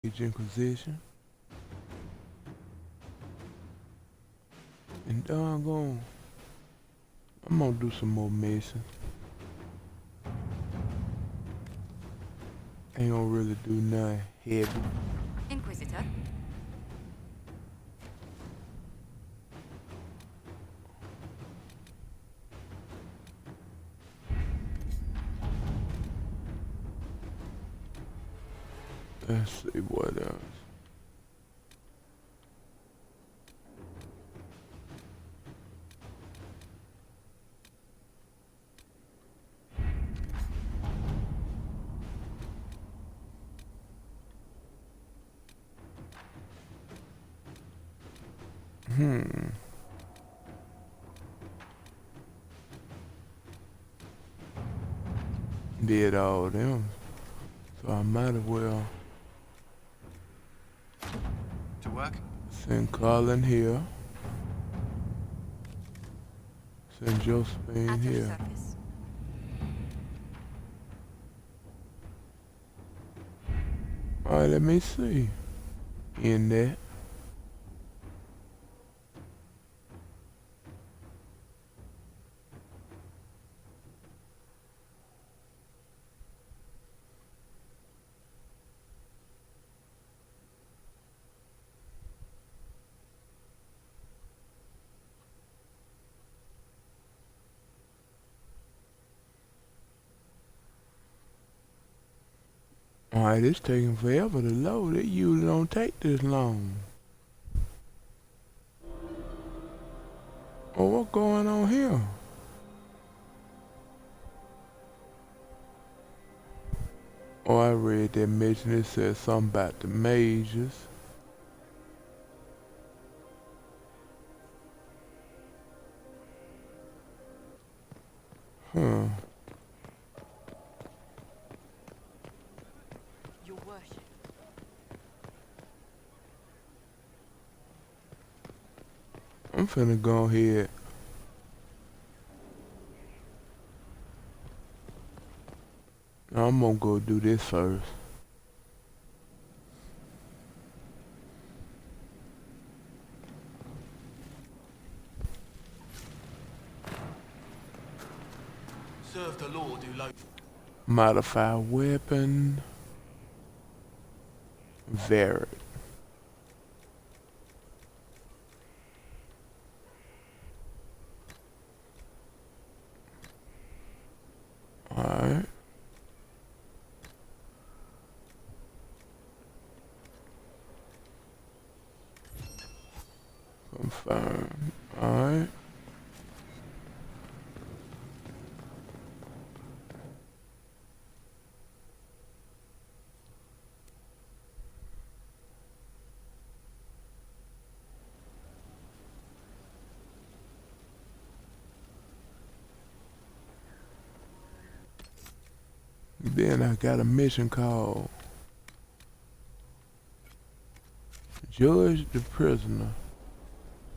Mage Inquisition. And doggone, I'm gonna do some more missions. Ain't gonna really do nothing heavy. Inquisitor? Let's see what else. Did all them. So I might as well To work? send Colin here. Send Josephine At your here. service. Alright, let me see. In that. Alright, it's taking forever to load. It usually don't take this long. Oh, what's going on here? Oh, I read that mention. It said something about the mages. Huh. Your worship. I'm finna go ahead. I'm gonna go do this first. Serve the Lord who lo- Modify weapon. Varied. Alright. Confirm. Alright. Then I got a mission called Judge the Prisoner.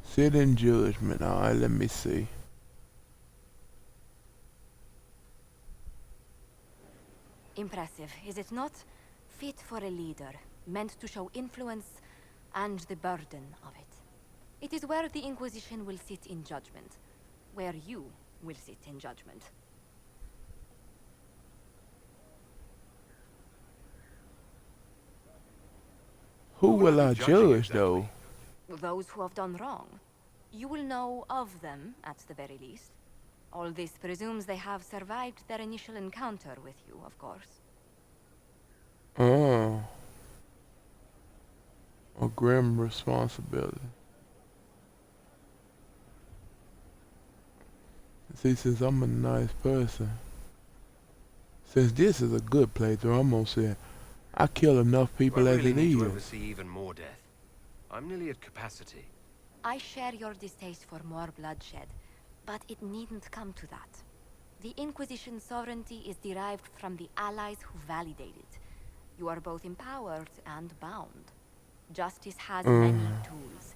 Sit in judgment. Alright, let me see. Impressive, is it not? Fit for a leader, meant to show influence and the burden of it. It is where the Inquisition will sit in judgment. Where you will sit in judgment. Who Who will are we I judging judge exactly? though? Those who have done wrong. You will know of them, at the very least. All this presumes they have survived their initial encounter with you, of course. Oh. A grim responsibility. See, since I'm a nice person, since this is a good playthrough, I'm gonna say I kill enough Do I people as really it need to is. oversee even more death? I'm nearly at capacity. I share your distaste for more bloodshed, but it needn't come to that. The Inquisition's sovereignty is derived from the allies who validate it. You are both empowered and bound. Justice has many tools.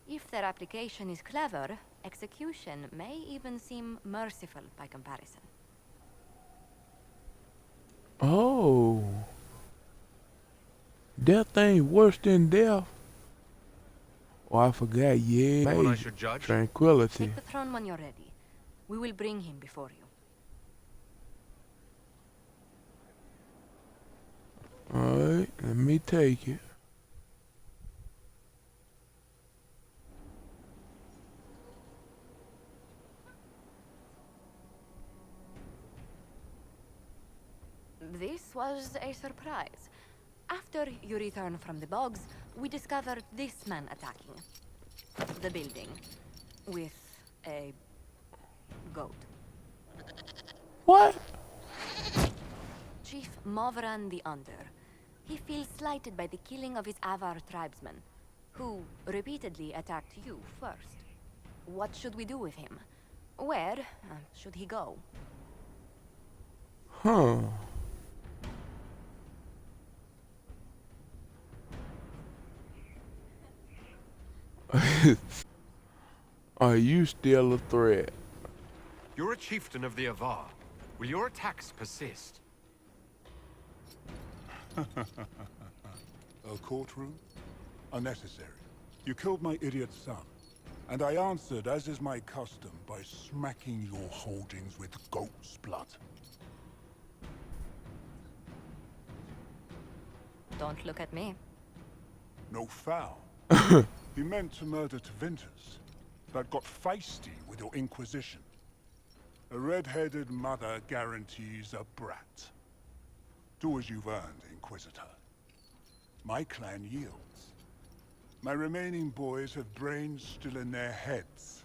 If their application is clever, execution may even seem merciful by comparison. Oh. Death ain't worse than death. Oh, I forgot, yeah. Anyone I Mage, should judge? tranquility. Take the throne when you're ready. We will bring him before you. Alright, let me take it. This was a surprise. After you return from the bogs, we discovered this man attacking the building with a goat. What? Chief Movran the Under. He feels slighted by the killing of his Avar tribesmen, who repeatedly attacked you first. What should we do with him? Where should he go? Huh. Are you still a threat? You're a chieftain of the Avar. Will your attacks persist? A courtroom? Unnecessary. You killed my idiot son, and I answered, as is my custom, by smacking your holdings with goat's blood. Don't look at me. No foul. You meant to murder Tevintus, but got feisty with your Inquisition. A red-headed mother guarantees a brat. Do as you've earned, Inquisitor. My clan yields. My remaining boys have brains still in their heads.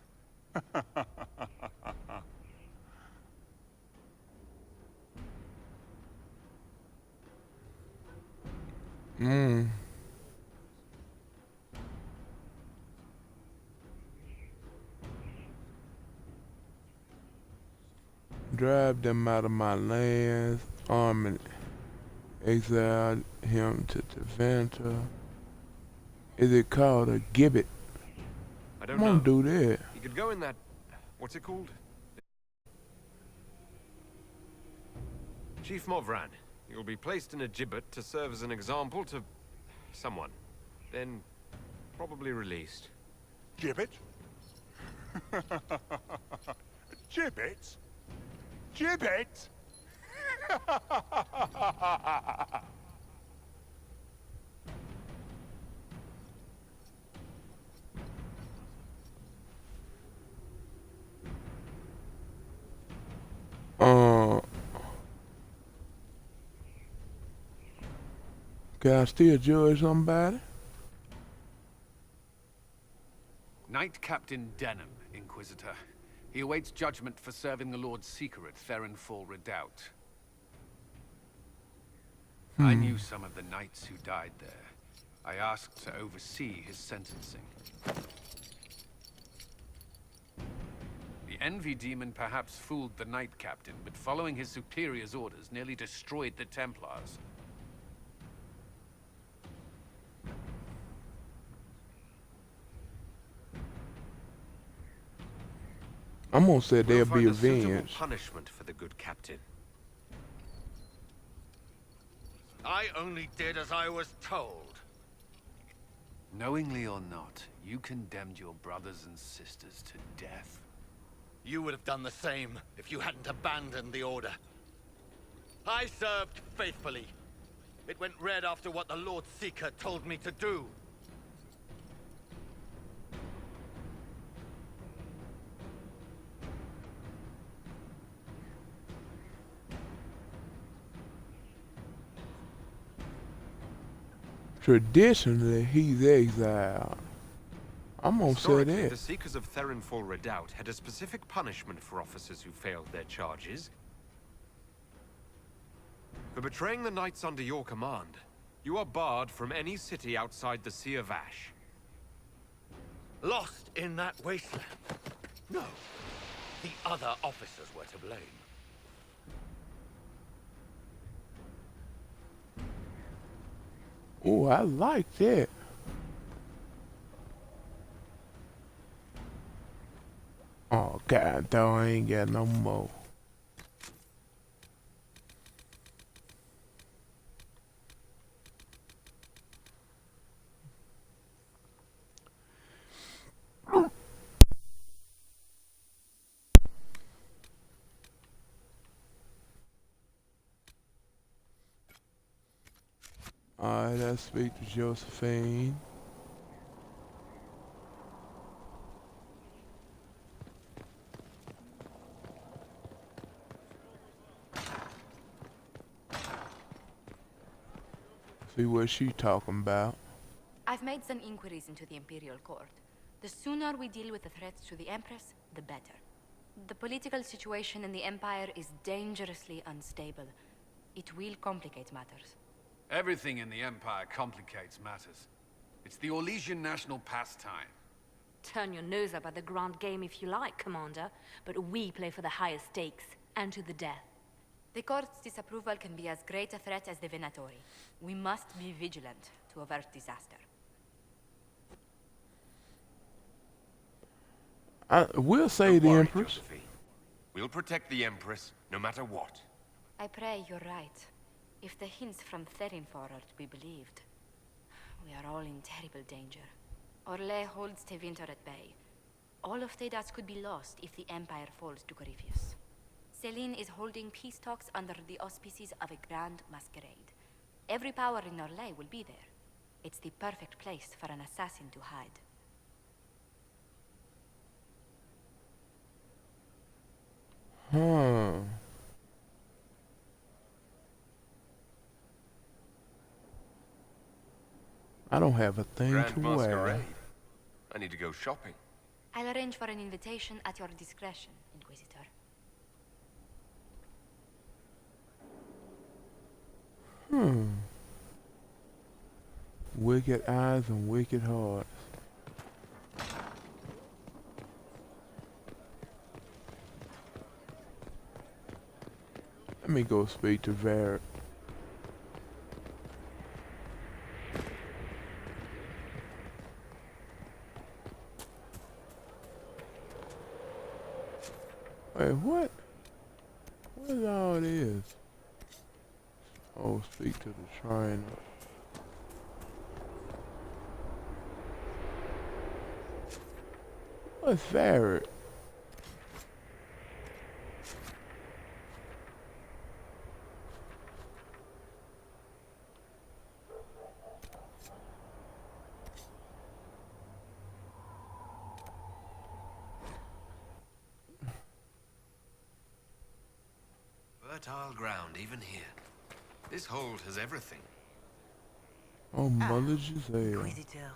Drive them out of my lands, arm and exile him to Tevanta. Is it called a gibbet? I don't I'm know. gonna do that. You could go in that... what's it called? Chief Movran, you'll be placed in a gibbet to serve as an example to... someone. Then probably released. Gibbet? Gibbet? Gibbet? Can I still judge somebody? Knight Captain Denham, Inquisitor. He awaits judgment for serving the Lord Seeker at Therenfall Redoubt. I knew some of the knights who died there. I asked to oversee his sentencing. The Envy Demon perhaps fooled the Knight Captain, but following his superior's orders nearly destroyed the Templars. I'm gonna say We'll they'll find be a suitable avenged. punishment for the good captain. I only did as I was told. Knowingly or not, you condemned your brothers and sisters to death. You would have done the same if you hadn't abandoned the Order. I served faithfully. It went red after what the Lord Seeker told me to do. Traditionally, he's exiled. I'm gonna say Historically, that. the Seekers of Therenfall Redoubt had a specific punishment for officers who failed their charges. For betraying the knights under your command, you are barred from any city outside the Sea of Ash. Lost in that wasteland. No. The other officers were to blame. Oh, I like that. Oh, God, though I ain't got no more. speak to Josephine. See what she talking about. I've made some inquiries into the Imperial Court. The sooner we deal with the threats to the Empress, the better. The political situation in the Empire is dangerously unstable. It will complicate matters. Everything in the Empire complicates matters. It's the Orlesian national pastime. Turn your nose up at the grand game if you like, Commander, but we play for the higher stakes, and to the death. The court's disapproval can be as great a threat as the Venatori. We must be vigilant to avert disaster. We'll say Don't the worry, Empress. Josephine. We'll protect the Empress, no matter what. I pray you're right. If the hints from Therinfor are to be believed, we are all in terrible danger. Orlais holds Tevinter at bay. All of Thedas could be lost if the Empire falls to Corypheus. Celine is holding peace talks under the auspices of a grand masquerade. Every power in Orlais will be there. It's the perfect place for an assassin to hide. Huh. I don't have a thing Grand to wear. masquerade. I need to go shopping. I'll arrange for an invitation at your discretion, Inquisitor. Wicked eyes and wicked hearts. Let me go speak to Varric. Wait, what? What is all this? Oh, speak to the trainer. What's Varric? Fertile ground, even here. This hold has everything. Oh, Mother Giselle. Inquisitor,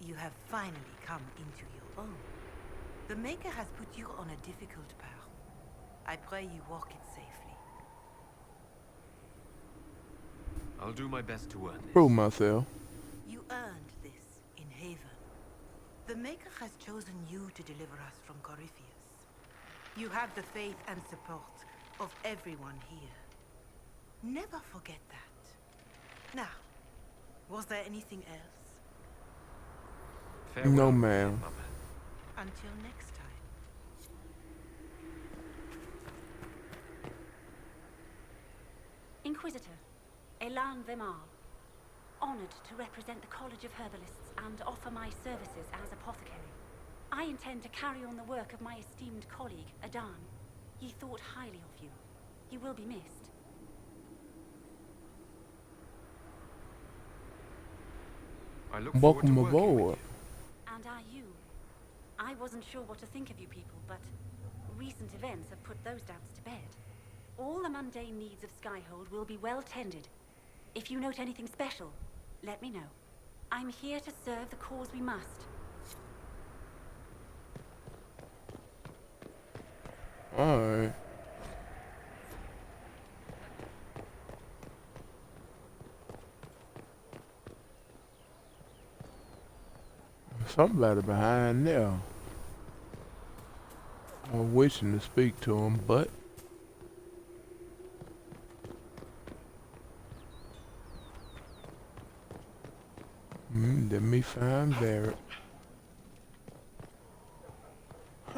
you have finally come into your own. The Maker has put you on a difficult path. I pray you walk it safely. I'll do my best to earn this. Prove myself. You earned this in Haven. The Maker has chosen you to deliver us from Corypheus. You have the faith and support of everyone here. Never forget that. Now, was there anything else? Farewell, No, ma'am. Mama. Until next time. Inquisitor, Elan Vemar. Honored to represent the College of Herbalists and offer my services as apothecary. I intend to carry on the work of my esteemed colleague, Adan. He thought highly of you. You will be missed. I look forward to Welcome working with aboard. you. And are you? I wasn't sure what to think of you people, but recent events have put those doubts to bed. All the mundane needs of Skyhold will be well tended. If you note anything special, let me know. I'm here to serve the cause we must. Alright. Somebody behind there. I'm wishing to speak to him, but let me find Barrett.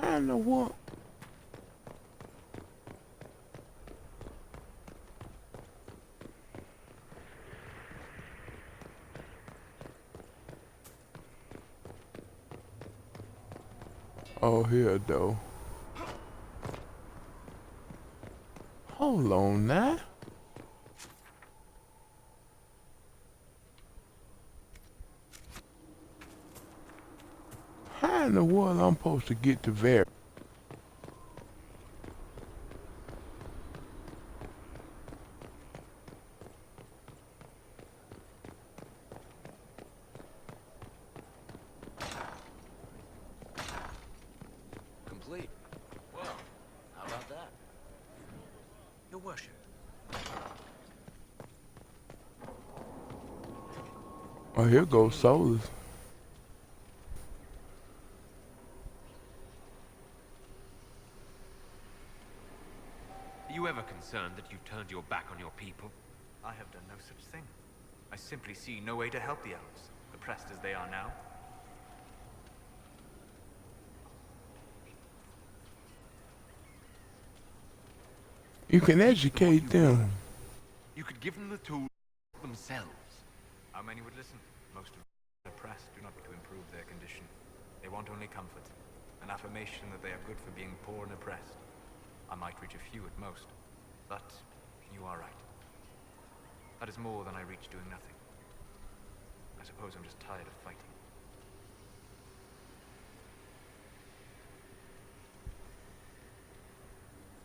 I know what. Oh, here though. Hold on now. How in the world I'm supposed to get to Ver? Complete. Well, how about that? Your worship. Oh, here goes Solus. Are you ever concerned that you've turned your back on your people? I have done no such thing. I simply see no way to help the elves, oppressed as they are now. You can educate them. You could give them the tools themselves. How many would listen? Most of the oppressed do not to improve their condition. They want only comfort, an affirmation that they are good for being poor and oppressed. I might reach a few at most, but you are right. That is more than I reach doing nothing. I suppose I'm just tired of fighting.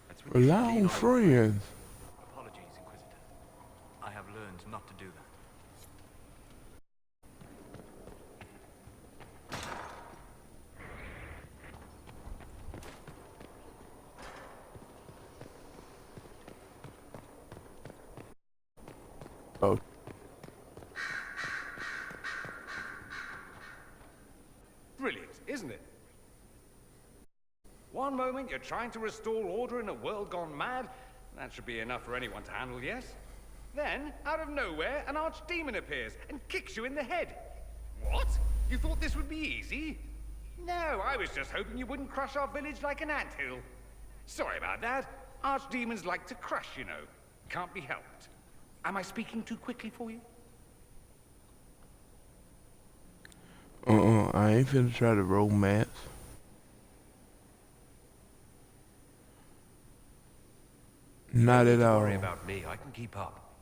That's when you should Rely lean on on friends. Apologies, Inquisitor. I have learned not to do that. Oh, Brilliant, isn't it? One moment you're trying to restore order in a world gone mad. That should be enough for anyone to handle, yes? Then, out of nowhere, an archdemon appears and kicks you in the head. What? You thought this would be easy? No, I was just hoping you wouldn't crush our village like an anthill. Sorry about that. Archdemons like to crush, you know. Can't be helped. Am I speaking too quickly for you? I ain't finna try to romance. Not at Don't all. worry about me. I can keep up.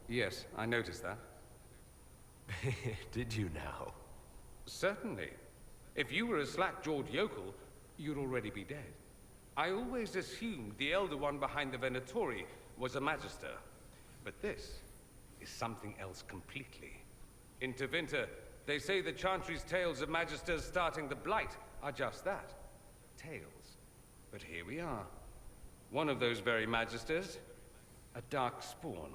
Yes, I noticed that. Did you now? Certainly. If you were a slack-jawed yokel, you'd already be dead. I always assumed the Elder One behind the Venatori was a Magister. But this is something else completely. In Tevinter, they say the Chantry's tales of Magisters starting the Blight are just that. Tales. But here we are. One of those very Magisters, a dark spawn.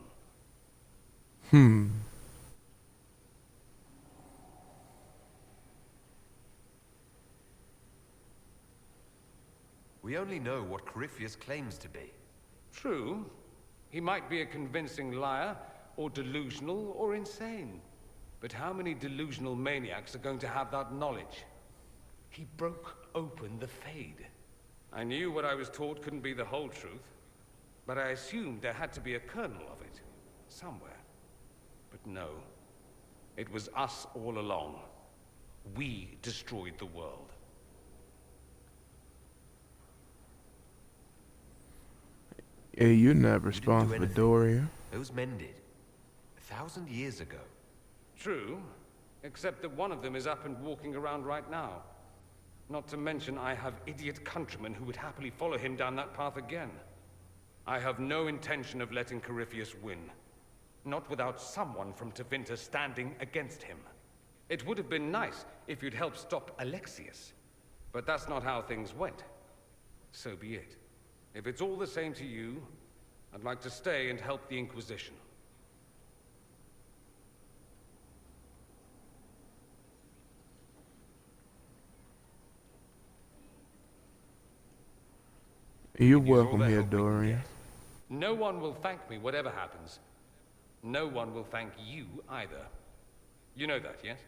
We only know what Corypheus claims to be. True. He might be a convincing liar, or delusional, or insane. But how many delusional maniacs are going to have that knowledge? He broke open the Fade. I knew what I was taught couldn't be the whole truth, but I assumed there had to be a kernel of it, somewhere. But no. It was us all along. We destroyed the world. Yeah, you're not We didn't do responsible, anything. Doria. Those men did. 1,000 years ago. True, except that one of them is up and walking around right now. Not to mention I have idiot countrymen who would happily follow him down that path again. I have no intention of letting Corypheus win. Not without someone from Tevinter standing against him. It would have been nice if you'd helped stop Alexius. But that's not how things went. So be it. If it's all the same to you, I'd like to stay and help the Inquisition. You're Use all welcome the here, help we can Dorian. get. No one will thank me whatever happens. No one will thank you either. You know that, yes?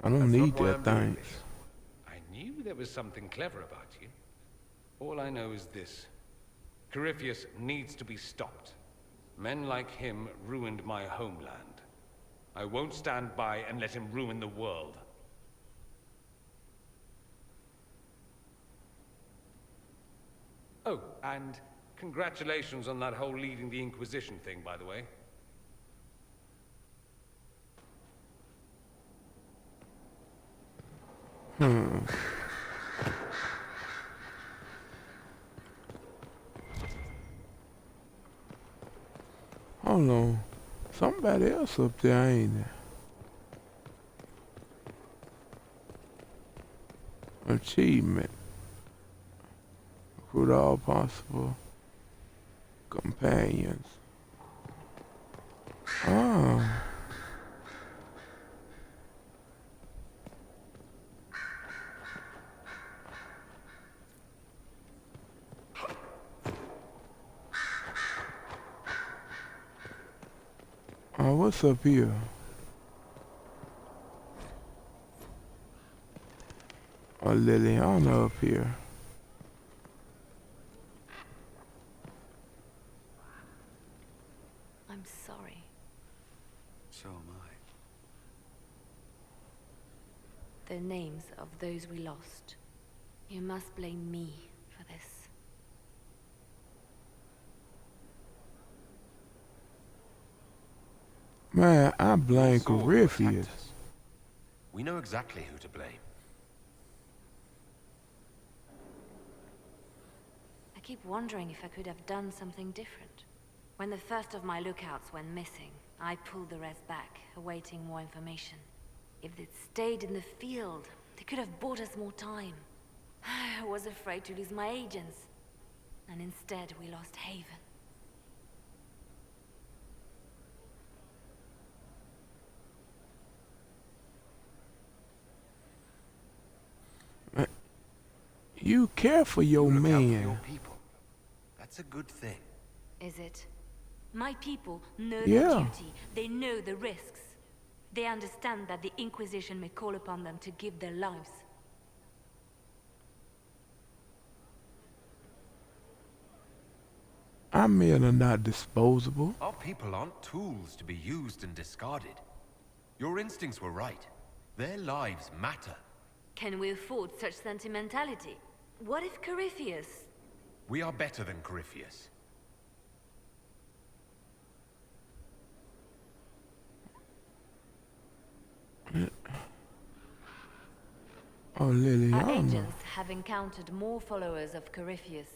I don't That's not need why that I'm doing thanks. I knew there was something clever about you. All I know is this. Corypheus needs to be stopped. Men like him ruined my homeland. I won't stand by and let him ruin the world. Oh, and congratulations on that whole leading the Inquisition thing, by the way. Hmm. Hold on. Somebody else up there, ain't there? Achievement. Recruit all possible companions. Oh. Oh, what's up here? Oh, Liliana up here. I'm sorry. So am I. The names of those we lost. You must blame me for this. Man, I blame Saw who attacked Corypheus. us. We know exactly who to blame. I keep wondering if I could have done something different. When the first of my lookouts went missing, I pulled the rest back, awaiting more information. If they'd stayed in the field, they could have bought us more time. I was afraid to lose my agents. And instead, we lost Haven. You care for your You look out for man. your people. That's a good thing. Is it? My people know Yeah. their duty. They know the risks. They understand that the Inquisition may call upon them to give their lives. Our men are not disposable. Our people aren't tools to be used and discarded. Your instincts were right. Their lives matter. Can we afford such sentimentality? What if Corypheus... We are better than Corypheus. Oh, Our Liliana. agents have encountered more followers of Corypheus,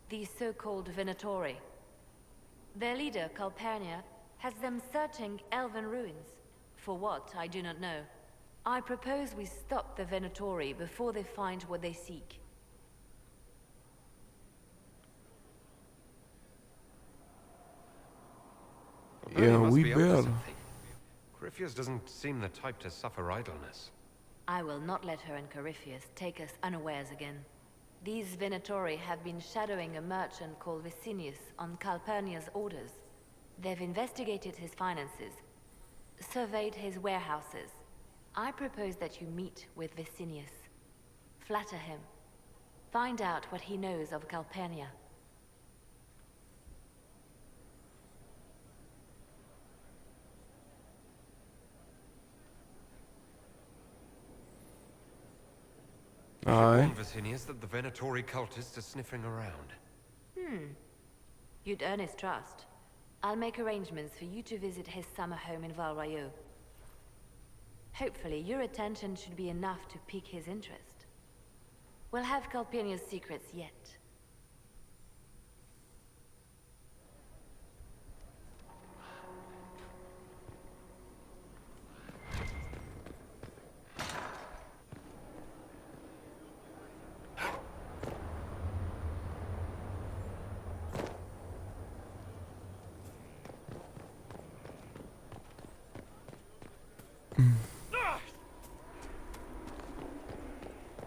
these so-called Venatori. Their leader, Calpurnia, has them searching elven ruins. For what, I do not know. I propose we stop the Venatori before they find what they seek. Yeah, must we be up to better. something. Corypheus doesn't seem the type to suffer idleness. I will not let her and Corypheus take us unawares again. These Venatori have been shadowing a merchant called Vicinius on Calpurnia's orders. They've investigated his finances, surveyed his warehouses. I propose that you meet with Vicinius. Flatter him. Find out what he knows of Calpurnia. Alright. Warn Vicinius that the Venatori cultists are sniffing around. You'd earn his trust. I'll make arrangements for you to visit his summer home in Val Royeaux. Hopefully, your attention should be enough to pique his interest. We'll have Calpurnia's secrets yet.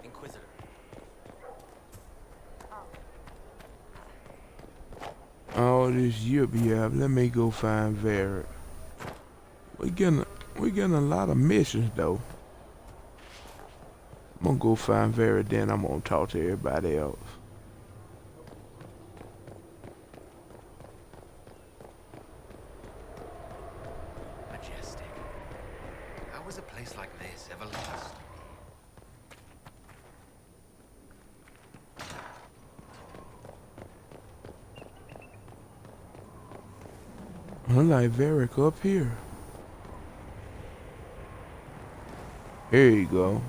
Inquisitor. All this yip you have, let me go find Varric. We getting a lot of missions though. I'm gonna go find Varric, then I'm gonna talk to everybody else. Majestic. How was a place like this ever lost? I like Varric up here. Here you go.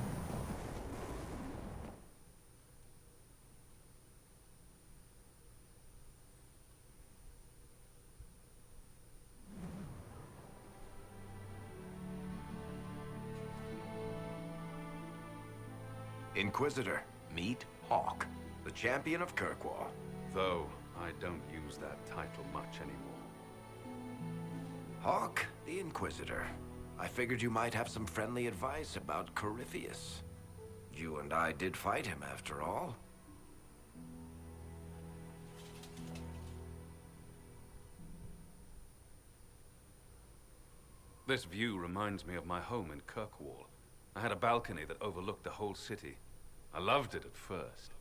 Inquisitor, meet Hawk, the champion of Kirkwall. Though I don't use that title much anymore. Hawk, the Inquisitor. I figured you might have some friendly advice about Corypheus. You and I did fight him, after all. This view reminds me of my home in Kirkwall. I had a balcony that overlooked the whole city. I loved it at first.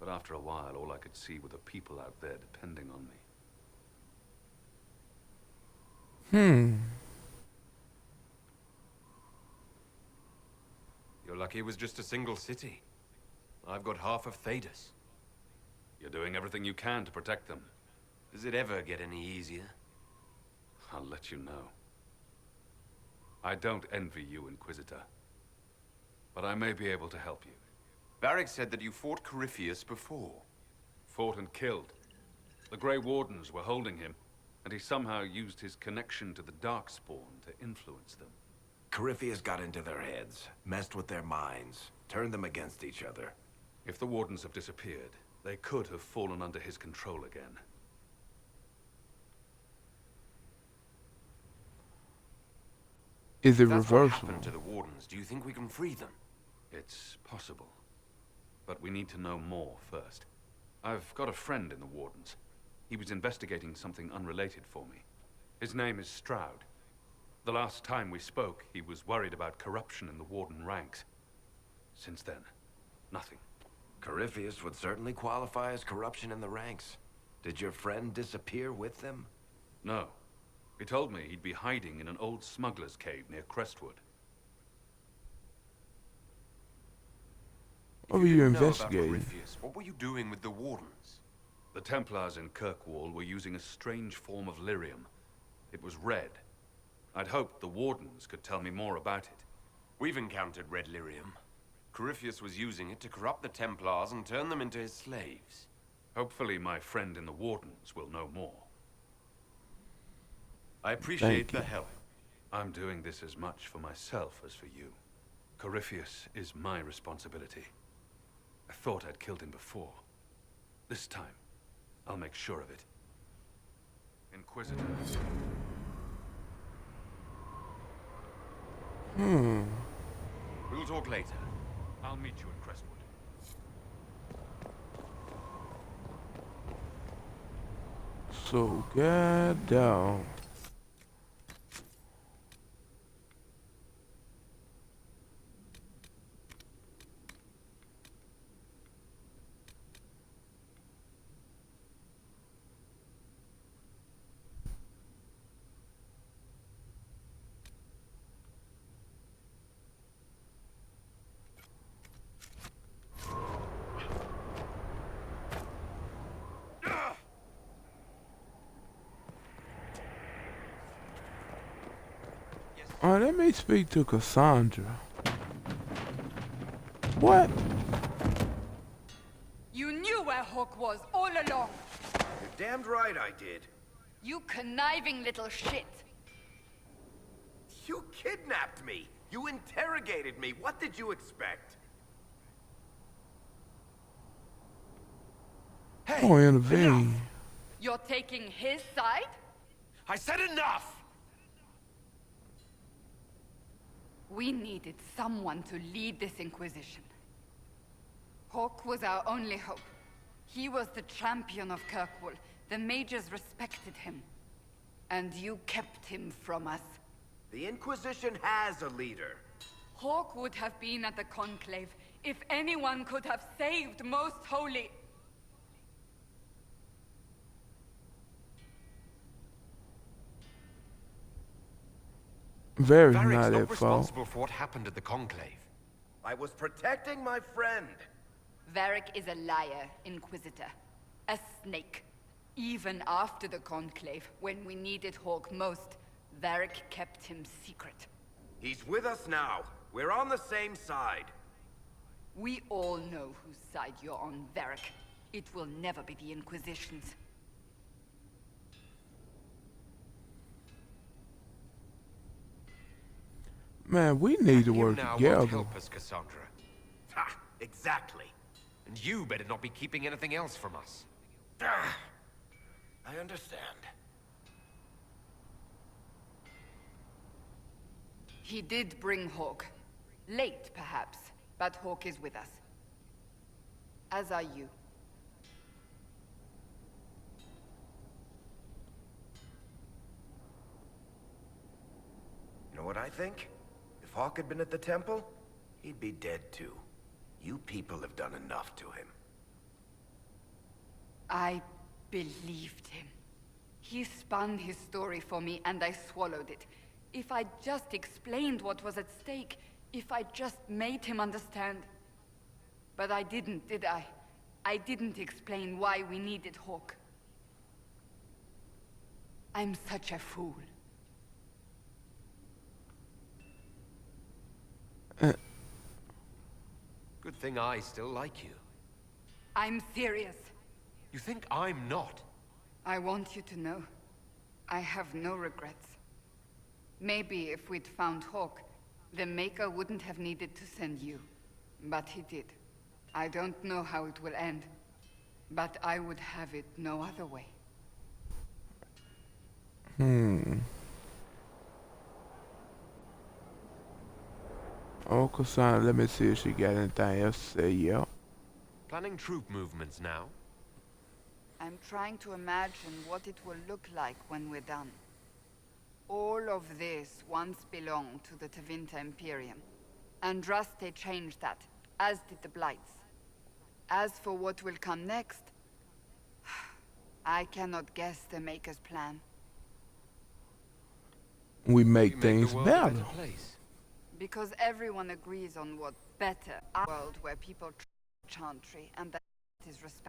But after a while, all I could see were the people out there depending on me. You're lucky it was just a single city. I've got half of Thedas. You're doing everything you can to protect them. Does it ever get any easier? I'll let you know. I don't envy you, Inquisitor. But I may be able to help you. Varric said that you fought Corypheus before. Fought and killed. The Grey Wardens were holding him, and he somehow used his connection to the Darkspawn to influence them. Corypheus got into their heads, messed with their minds, turned them against each other. If the Wardens have disappeared, they could have fallen under his control again. Is it If that's what reversible? happened to the Wardens, do you think we can free them? It's possible. But we need to know more first. I've got a friend in the Wardens. He was investigating something unrelated for me. His name is Stroud. The last time we spoke, he was worried about corruption in the Warden ranks. Since then, nothing. Corypheus would certainly qualify as corruption in the ranks. Did your friend disappear with them? No. He told me he'd be hiding in an old smuggler's cave near Crestwood. What were you Know about investigating? Corypheus, what were you doing with the Wardens? The Templars in Kirkwall were using a strange form of lyrium. It was red. I'd hoped the Wardens could tell me more about it. We've encountered red lyrium. Corypheus was using it to corrupt the Templars and turn them into his slaves. Hopefully my friend in the Wardens will know more. I appreciate Thank you. the help. I'm doing this as much for myself as for you. Corypheus is my responsibility. I thought I'd killed him before. This time, I'll make sure of it. Inquisitor. We'll talk later. I'll meet you in Crestwood. So god down. Let me speak to Cassandra. What? You knew where Hawk was all along. You're damned right I did. You conniving little shit. You kidnapped me. You interrogated me. What did you expect? Hey, Oh, intervene. You're taking his side? I said enough! We needed someone to lead this Inquisition. Hawk was our only hope. He was the champion of Kirkwall. The mages respected him. And you kept him from us. The Inquisition has a leader. Hawk would have been at the Conclave if anyone could have saved Most Holy. Very Varric's not not at fault. responsible for what happened at the Conclave. I was protecting my friend. Varric is a liar, Inquisitor. A snake. Even after the Conclave, when we needed Hawk most, Varric kept him secret. He's with us now. We're on the same side. We all know whose side you're on, Varric. It will never be the Inquisition's. Man, we need to You work now together. won't help us, Cassandra. Ha! Exactly. And you better not be keeping anything else from us. I understand. He did bring Hawk. Late, perhaps, but Hawk is with us. As are you. You know what I think? If Hawk had been at the temple, he'd be dead too. You people have done enough to him. I believed him. He spun his story for me, and I swallowed it. If I just explained what was at stake, if I just made him understand. But I didn't, did I? I didn't explain why we needed Hawk. I'm such a fool. Good thing I still like you. I'm serious. You think I'm not? I want you to know, I have no regrets. Maybe if we'd found Hawk, the Maker wouldn't have needed to send you. But he did. I don't know how it will end, but I would have it no other way. Oh, Cassandra, let me see if she got anything else to say. Yep. Planning troop movements now? I'm trying to imagine what it will look like when we're done. All of this once belonged to the Tevinter Imperium. Andraste changed that, as did the Blights. As for what will come next, I cannot guess the Maker's plan. We make You things the world a better. better place. Because everyone agrees on what better, a world where people chantry and that is respect.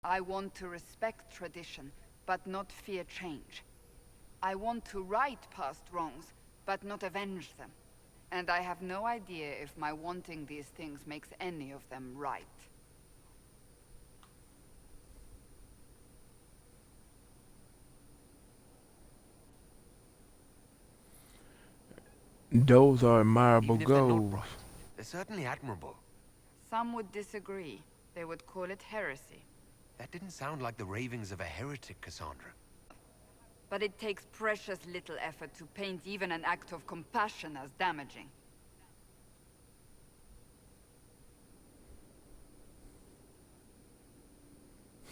I want to respect tradition, but not fear change. I want to right past wrongs, but not avenge them. And I have no idea if my wanting these things makes any of them right. Those are admirable Even if they're not goals. right, they're certainly admirable. Some would disagree. They would call it heresy. That didn't sound like the ravings of a heretic, Cassandra. But it takes precious little effort to paint even an act of compassion as damaging.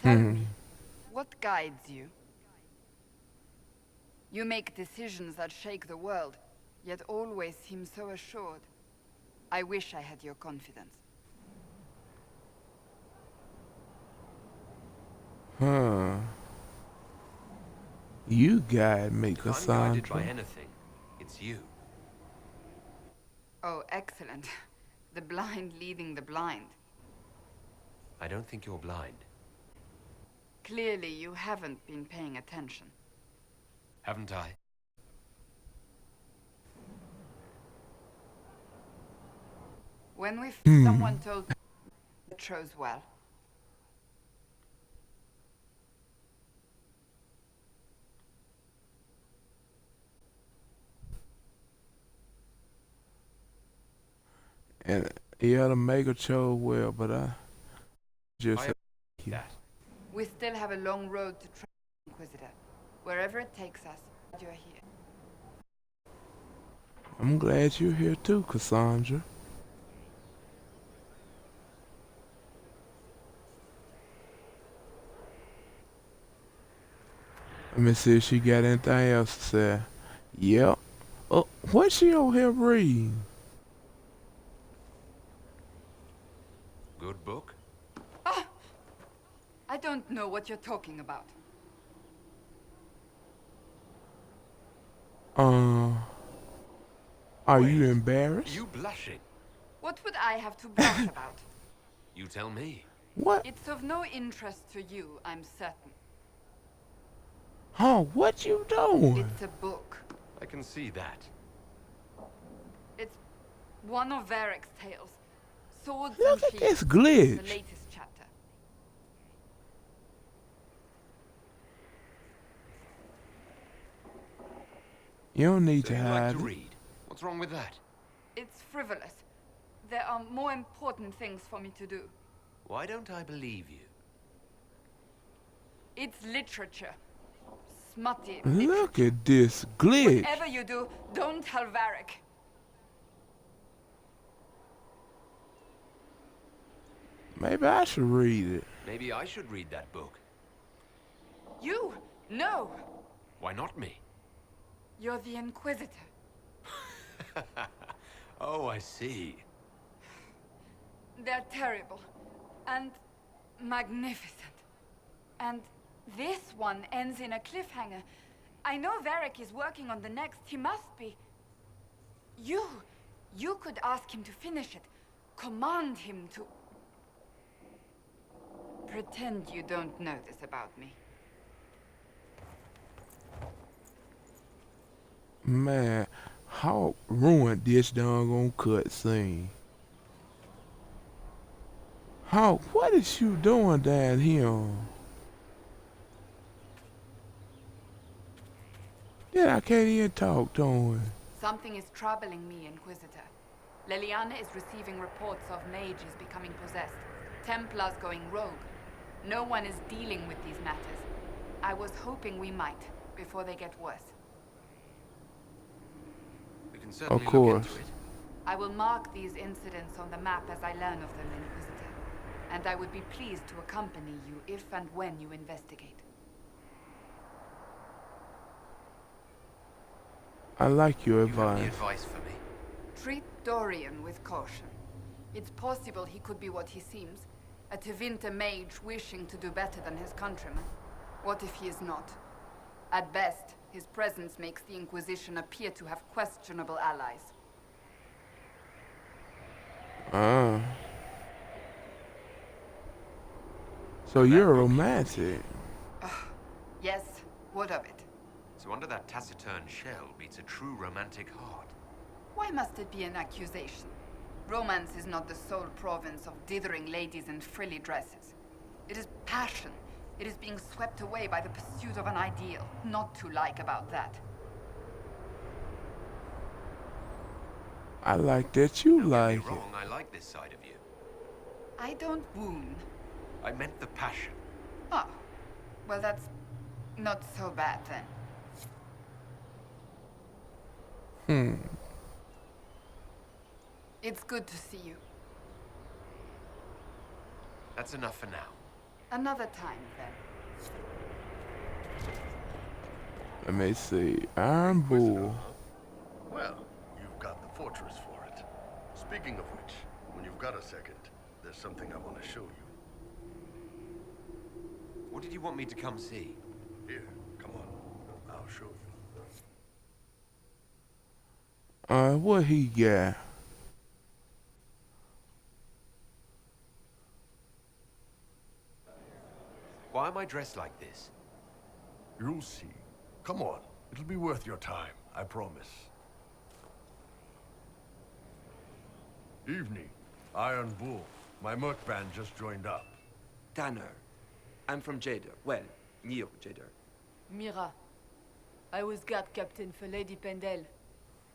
Tell me, what guides you? You make decisions that shake the world, yet always seem so assured. I wish I had your confidence. You guide me, If I'm guided Cassandra. by anything, it's you. Oh, excellent. The blind leading the blind. I don't think you're blind. Clearly, you haven't been paying attention. Haven't I? When someone told me it chose well. And yeah, the Maker chose well, but I just that. We still have a long road to travel, Inquisitor. Wherever it takes us, you're here. I'm glad you're here too, Cassandra. Let me see if she got anything else to say. Yep. Oh, what's she over here reading? Good book? Ah! I don't know what you're talking about. Are you embarrassed? You blushing? What would I have to blush about? You tell me. What? It's of no interest to you, I'm certain. Huh, what you doing? It's a book. I can see that. It's one of Varric's tales. Swords Look and at shields. this glitch. The latest chapter. You don't need So to you like hide to it. read? What's wrong with that? It's frivolous. There are more important things for me to do. Why don't I believe you? It's literature. Smutty Look literature. at this glitch. Whatever you do, don't tell Varric. Maybe I should read it. Maybe I should read that book. You? No! Why not me? You're the Inquisitor. Oh, I see. They're terrible. And magnificent. And this one ends in a cliffhanger. I know Varric is working on the next. He must be. You could ask him to finish it. Command him to... Pretend you don't know this about me. Man, Hawk ruined this doggone cutscene. Hawk, what is you doing down here? Yeah, I can't even talk to him. Something is troubling me, Inquisitor. Leliana is receiving reports of mages becoming possessed. Templars going rogue. No one is dealing with these matters. I was hoping we might, before they get worse. We can certainly Of look course. into it. I will mark these incidents on the map as I learn of them, Inquisitor. And I would be pleased to accompany you if and when you investigate. I like your You have any advice. advice for me? Treat Dorian with caution. It's possible he could be what he seems. A Tevinter mage wishing to do better than his countrymen. What if he is not? At best, his presence makes the Inquisition appear to have questionable allies. Ah. So you're romantic. Yes, what of it? So under that taciturn shell beats a true romantic heart. Why must it be an accusation? Romance is not the sole province of dithering ladies in frilly dresses. It is passion. It is being swept away by the pursuit of an ideal. Not to like about that. I like that you Don't like get me it. wrong, I like this side of you. I don't wound. I meant the passion. Oh, well that's not so bad then. It's good to see you. That's enough for now. Another time then. Let me see. Iron Bull. Well, you've got the fortress for it. Speaking of which, when you've got a second, there's something I want to show you. What did you want me to come see? Here, come on. I'll show you. What he got? Why am I dressed like this? You'll see. Come on. It'll be worth your time, I promise. Evening. Iron Bull. My merc band just joined up. Tanner. I'm from Jader. Well, near Jader. Mira. I was guard captain for Lady Pendel.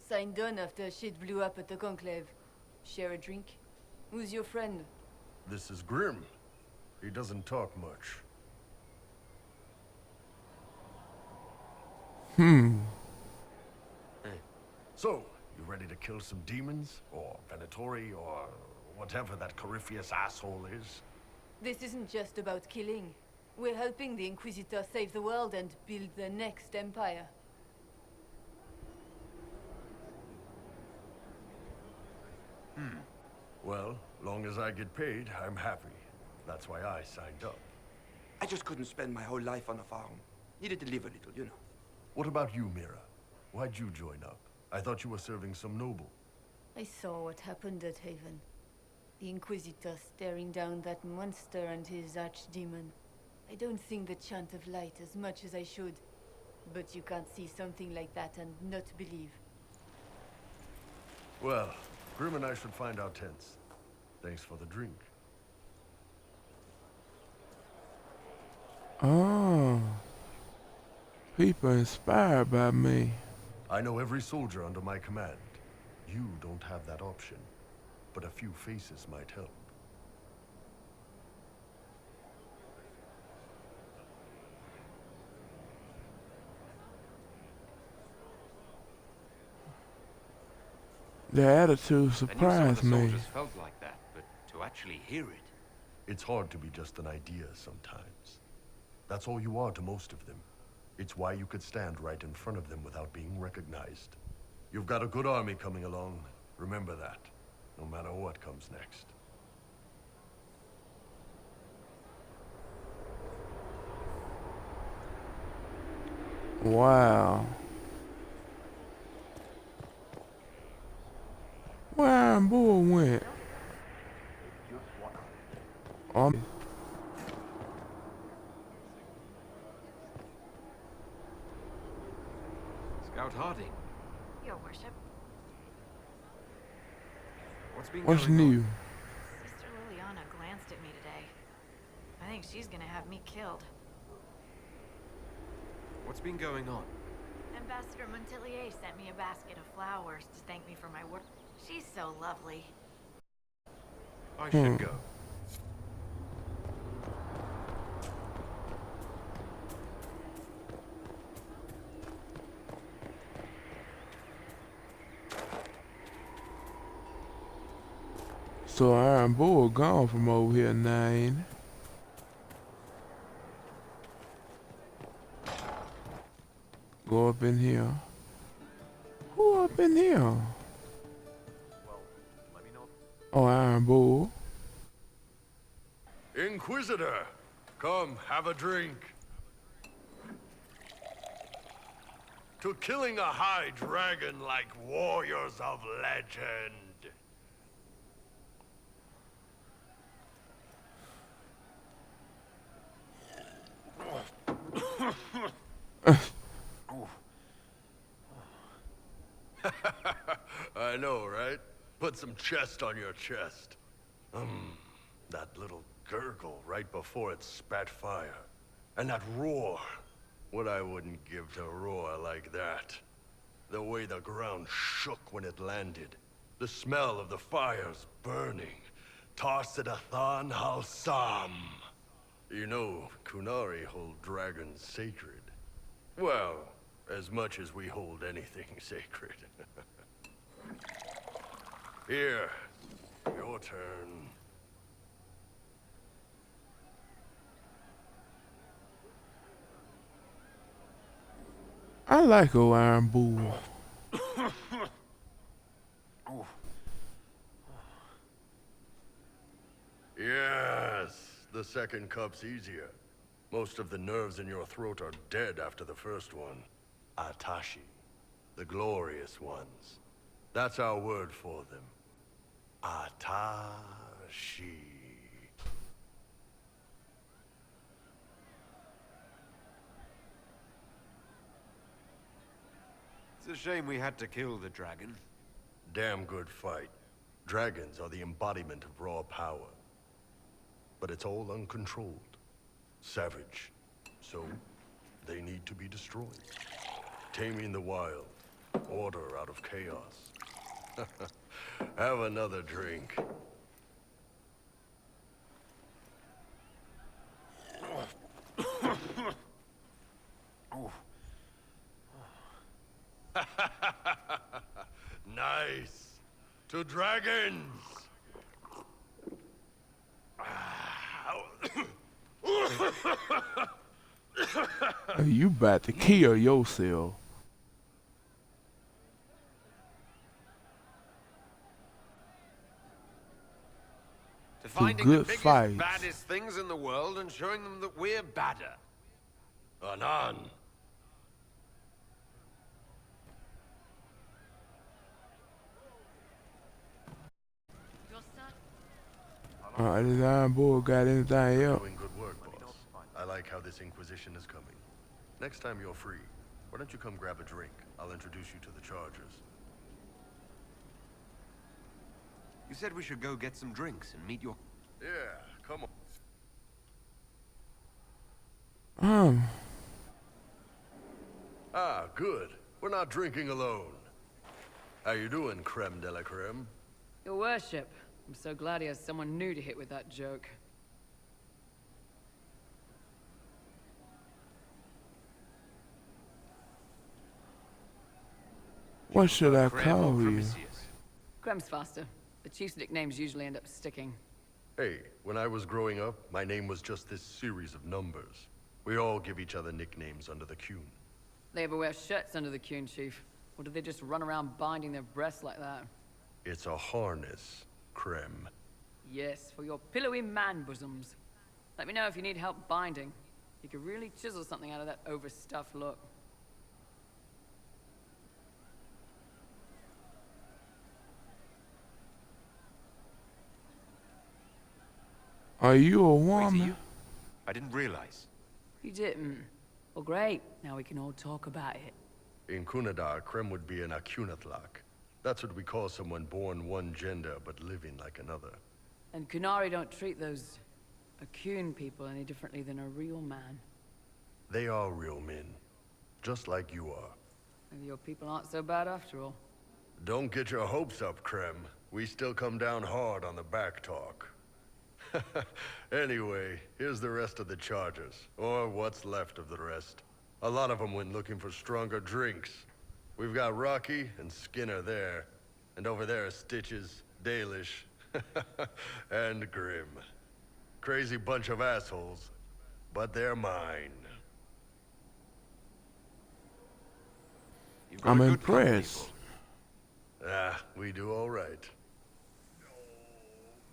Signed on after shit blew up at the Conclave. Share a drink? Who's your friend? This is Grim. He doesn't talk much. So, you ready to kill some demons? Or Venatori? Or whatever that Corypheus asshole is? This isn't just about killing. We're helping the Inquisitor save the world and build the next empire. Well, long as I get paid, I'm happy. That's why I signed up. I just couldn't spend my whole life on a farm. Needed to live a little, you know. What about you, Mira? Why'd you join up? I thought you were serving some noble. I saw what happened at Haven. The Inquisitor staring down that monster and his archdemon. I don't sing the chant of light as much as I should. But you can't see something like that and not believe. Well, Grim and I should find our tents. Thanks for the drink. Oh. People inspired by me. I know every soldier under my command. You don't have that option. but a few faces might help. Their attitude I knew some of surprised the me. soldiers felt like that, but to actually hear it. It's hard to be just an idea sometimes. That's all you are to most of them. It's why you could stand right in front of them without being recognized. You've got a good army coming along. Remember that, no matter what comes next. Wow. Where Iron Bull went? Scout Harding, Your worship. What's new? Sister Liliana glanced at me today. I think she's gonna have me killed. What's been going on? Ambassador Montelier sent me a basket of flowers to thank me for my work. She's so lovely. I should go. So Iron Bull gone from over here now, ain't it? Go up in here. Who up in here? Well, let me know. Oh, Iron Bull. Inquisitor, come, have a drink. To killing a high dragon like warriors of legend. I know, right? Put some chest on your chest. That little gurgle right before it spat fire. And that roar. What I wouldn't give to roar like that. The way the ground shook when it landed. The smell of the fires burning. Tarsidathan Halsam. You know, Kunari hold dragons sacred. Well, as much as we hold anything sacred. Here, your turn. I like old Iron Bull. Yes, the second cup's easier. Most of the nerves in your throat are dead after the first one. Atashi, the glorious ones. That's our word for them. Atashi. It's a shame we had to kill the dragon. Damn good fight. Dragons are the embodiment of raw power. But it's all uncontrolled. Savage. So, they need to be destroyed. Taming the wild. Order out of chaos. Have another drink. Nice. To dragons. You about to kill yourself. To finding good the biggest, fights. baddest things in the world and showing them that we're badder. Anan. This Iron Bull got anything else? Doing good work, boss. I like how this Inquisition is coming. Next time you're free, why don't you come grab a drink? I'll introduce you to the Chargers. You said we should go get some drinks and meet your... Yeah, come on. Ah, good. We're not drinking alone. How you doing, creme de la creme? Your worship, I'm so glad he has someone new to hit with that joke. What should I call you? Krem's faster. The chief's nicknames usually end up sticking. Hey, when I was growing up, my name was just this series of numbers. We all give each other nicknames under the Qun. They ever wear shirts under the Qun, Chief? Or do they just run around binding their breasts like that? It's a harness, Krem. Yes, for your pillowy man bosoms. Let me know if you need help binding. You could really chisel something out of that overstuffed look. Are you a woman? You? I didn't realize. You didn't? Well, great. Now we can all talk about it. In Kunadar, Krem would be an Akunatlak. That's what we call someone born one gender but living like another. And Kunari don't treat those Akun people any differently than a real man. They are real men, just like you are. Maybe your people aren't so bad after all. Don't get your hopes up, Krem. We still come down hard on the back talk. Anyway, here's the rest of the charges, or what's left of the rest. A lot of them went looking for stronger drinks. We've got Rocky and Skinner there, and over there are Stitches, Dalish, and Grim. Crazy bunch of assholes, but they're mine. I'm impressed. We do all right.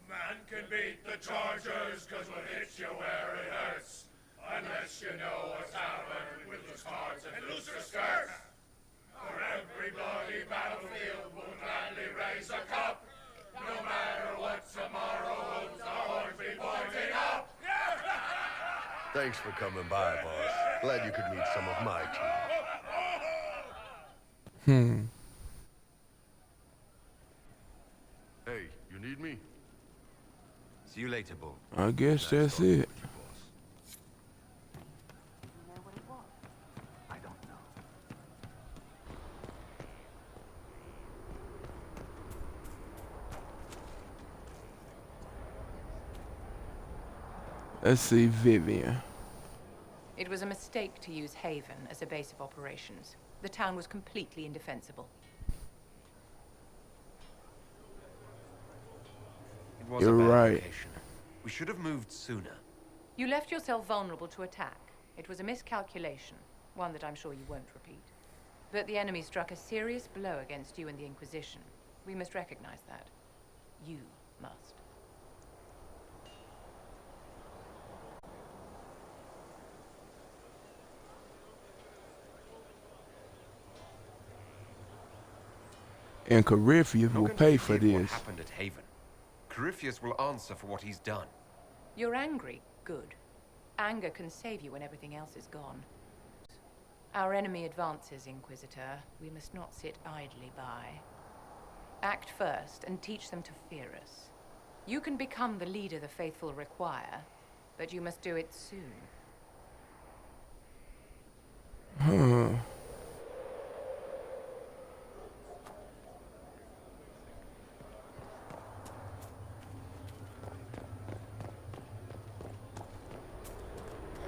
Man can beat the Chargers, cause what hits you where it hurts. Unless you know what's happened with the cards and looser skirts. For every bloody battlefield will gladly raise a cup. No matter what tomorrow holds, the horns be pointing up. Thanks for coming by, boss. Glad you could meet some of my team. Hey, you need me? See you later, Bull. I guess that's it. I don't know. Let's see, Vivian. It was a mistake to use Haven as a base of operations. The town was completely indefensible. It was You're a bad right. location. We should have moved sooner. You left yourself vulnerable to attack. It was a miscalculation, one that I'm sure you won't repeat. But the enemy struck a serious blow against you and the Inquisition. We must recognize that. You must. And Corypheus will pay for What this. happened at Haven? Corypheus will answer for what he's done. You're angry. Good. Anger can save you when everything else is gone. Our enemy advances, Inquisitor. We must not sit idly by. Act first and teach them to fear us. You can become the leader the faithful require, but you must do it soon.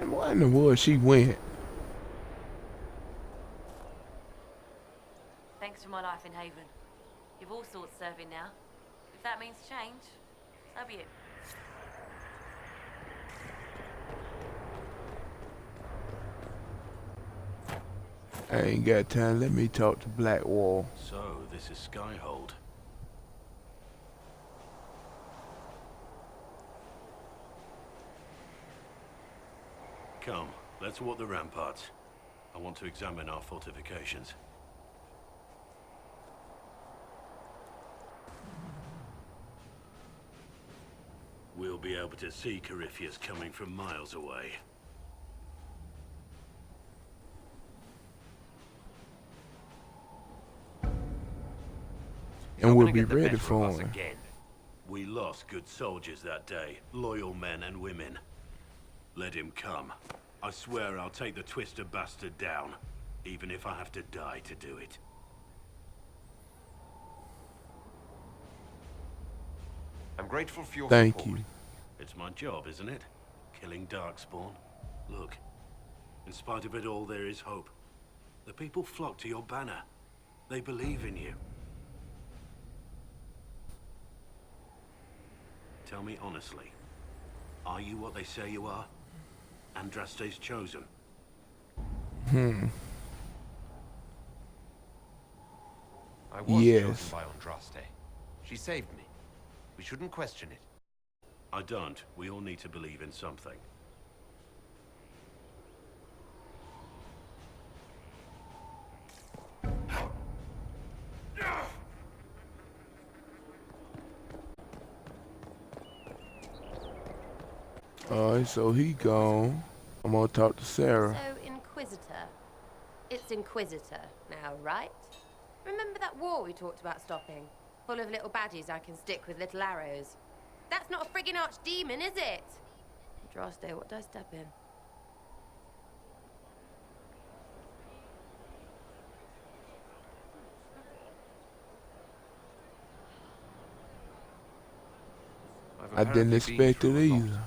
And why in the world she went? Thanks for my life in Haven. You've all sorts serving now. If that means change, so be it. I ain't got time. Let me talk to Blackwall. So, this is Skyhold. Come, let's walk the ramparts. I want to examine our fortifications. We'll be able to see Corypheus coming from miles away. And we'll be ready for him. We lost good soldiers that day, loyal men and women. Let him come. I swear I'll take the twisted bastard down, even if I have to die to do it. grateful for your Thank support. you. It's my job, isn't it? Killing Darkspawn. Look, in spite of it all, there is hope. The people flock to your banner. They believe in you. Tell me honestly, are you what they say you are? Andraste's chosen? I was Yes. chosen by Andraste. She saved me. We shouldn't question it. I don't. We all need to believe in something. Alright, so he gone. I'm gonna talk to Sarah. So, Inquisitor. It's Inquisitor now, right? Remember that war we talked about stopping? Full of little baddies I can stick with little arrows. That's not a friggin' archdemon, is it? Andraste, what did I step in? I didn't expect it either.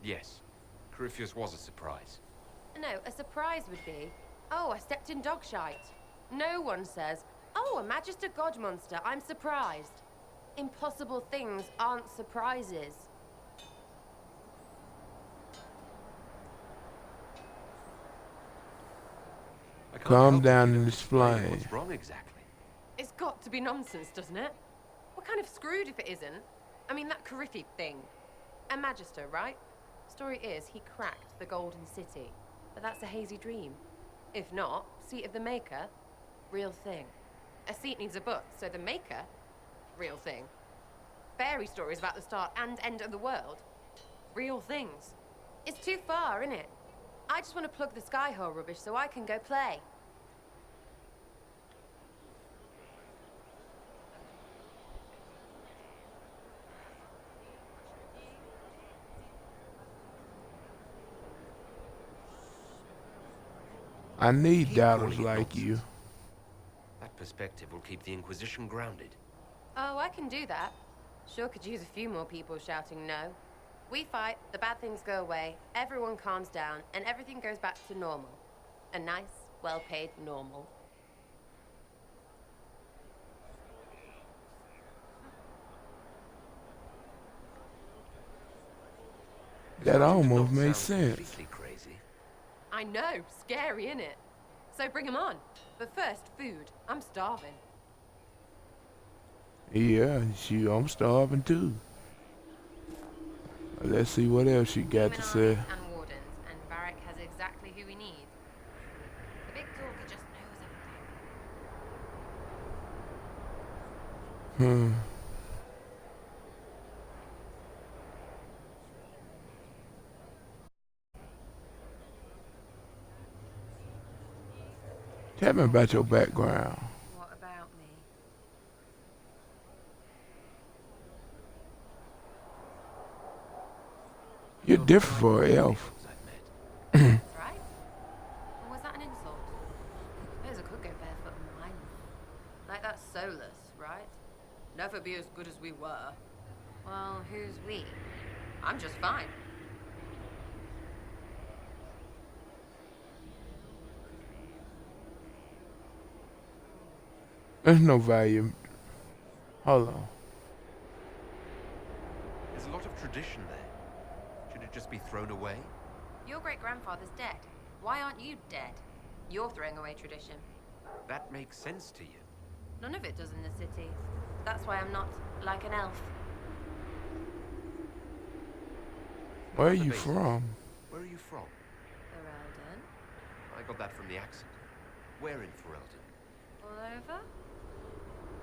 Yes. Corypheus was a surprise. No, a surprise would be, oh, I stepped in dog shite. No one says, oh, a Magister God monster, I'm surprised. Impossible things aren't surprises. Calm down and explain. What's wrong exactly? It's got to be nonsense, doesn't it? We're kind of screwed if it isn't. I mean, that Corypheus thing. A Magister, right? Story is, he cracked the Golden City. But that's a hazy dream. If not, seat of the Maker, real thing. A seat needs a book, so the Maker, real thing. Fairy stories about the start and end of the world, real things. It's too far, isn't it? I just want to plug the Skyhole rubbish so I can go play. I need doubters like you. That perspective will keep the Inquisition grounded. Oh, I can do that. Sure could use a few more people shouting no. We fight, the bad things go away, everyone calms down, and everything goes back to normal. A nice, well-paid normal. That almost made sense. Completely crazy. I know, scary, innit? So bring 'em on. But first, food. I'm starving. Yeah, shoot, I'm starving too. Let's see what else she got to say. And wardens, and Varric has exactly who we need. The big talker just knows everything. Tell me about your background. What about me? You're different for an elf. That's right. Or was that an insult? Suppose I could go barefoot on mine. Like that's soulless, right? Never be as good as we were. Well, who's we? I'm just fine. There's no value. Hold on. There's a lot of tradition there. Should it just be thrown away? Your great-grandfather's dead. Why aren't you dead? You're throwing away tradition. That makes sense to you. None of it does in the city. That's why I'm not like an elf. Where are you from? Where are you from? Ferelden? I got that from the accent. Where in Ferelden? All over?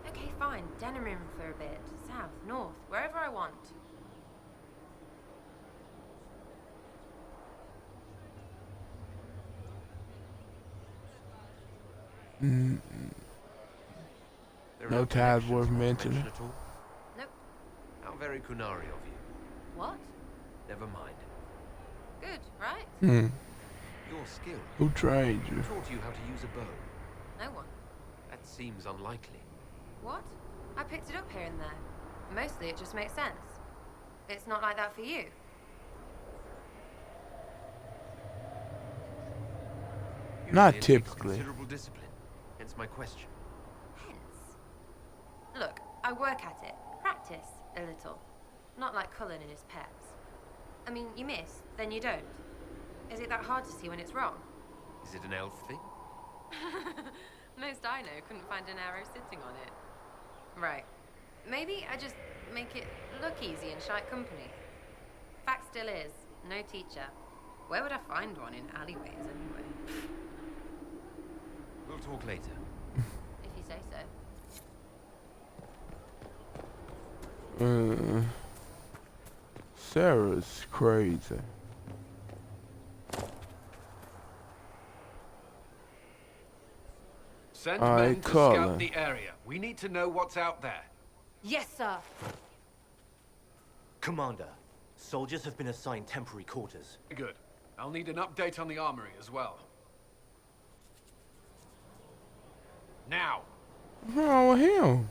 Okay, fine. Denerim for a bit. South, north, wherever I want. No ties worth mentioning. Nope. How very Kunari of you. What? Never mind. Good, right? Your skill. Who trained you? Who taught you how to use a bow? No one. That seems unlikely. What? I picked it up here and there. Mostly it just makes sense. It's not like that for you. Not Usually it takes typically. Considerable discipline. Hence my question. Look, I work at it. Practice a little. Not like Cullen and his pets. I mean, you miss, then you don't. Is it that hard to see when it's wrong? Is it an elf thing? Most I know couldn't find an arrow sitting on it. Right. Maybe I just make it look easy in shite company. Fact still is, no teacher. Where would I find one in alleyways anyway? We'll talk later. If you say so. Sarah's crazy. Send All right, men to Cullen. scout the area. We need to know what's out there. Yes, sir. Commander, soldiers have been assigned temporary quarters. Good. I'll need an update on the armory as well. Now. What's wrong with him?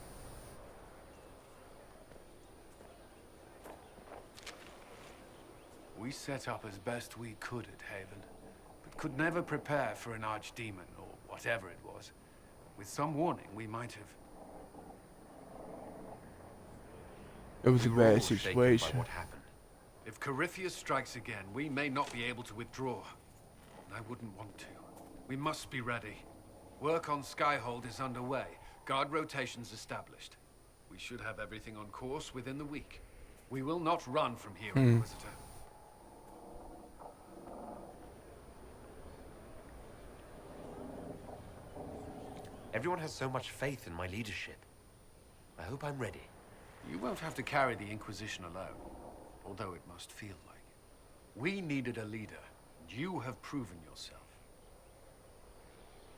We set up as best we could at Haven, but could never prepare for an archdemon, or whatever it was. With some warning, we might have... It was a We were all bad shaken by situation. what happened. If Corypheus strikes again, we may not be able to withdraw. And I wouldn't want to. We must be ready. Work on Skyhold is underway. Guard rotations established. We should have everything on course within the week. We will not run from here, Inquisitor. Everyone has so much faith in my leadership. I hope I'm ready. You won't have to carry the Inquisition alone, although it must feel like it. We needed a leader. You have proven yourself.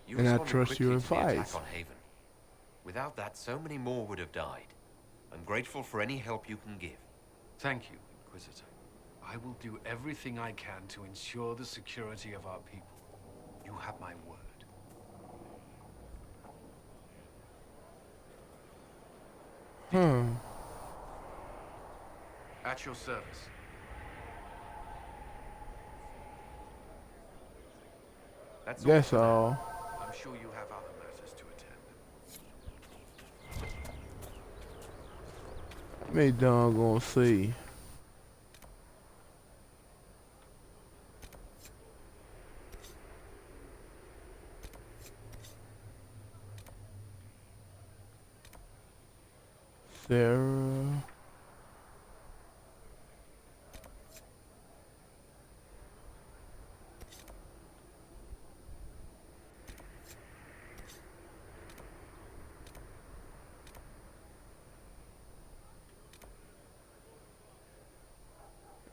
You And I responded trust your quickly to the advice. attack on Haven. Without that, so many more would have died. I'm grateful for any help you can give. Thank you, Inquisitor. I will do everything I can to ensure the security of our people. You have my word. At your service. That's all. I'm sure you have other matters to attend. Me done gonna see. Sarah.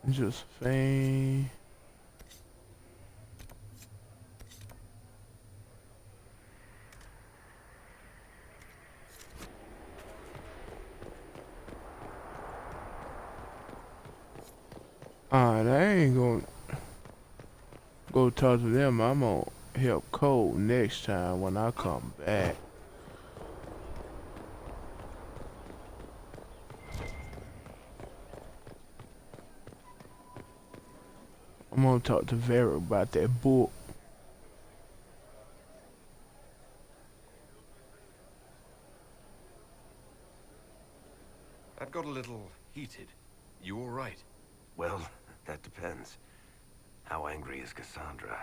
Josephine. Alright, I ain't gonna go talk to them. I'm gonna help Cole next time when I come back. I'm gonna talk to Vera about that book. That got a little heated. You all right? Well, that depends. How angry is Cassandra?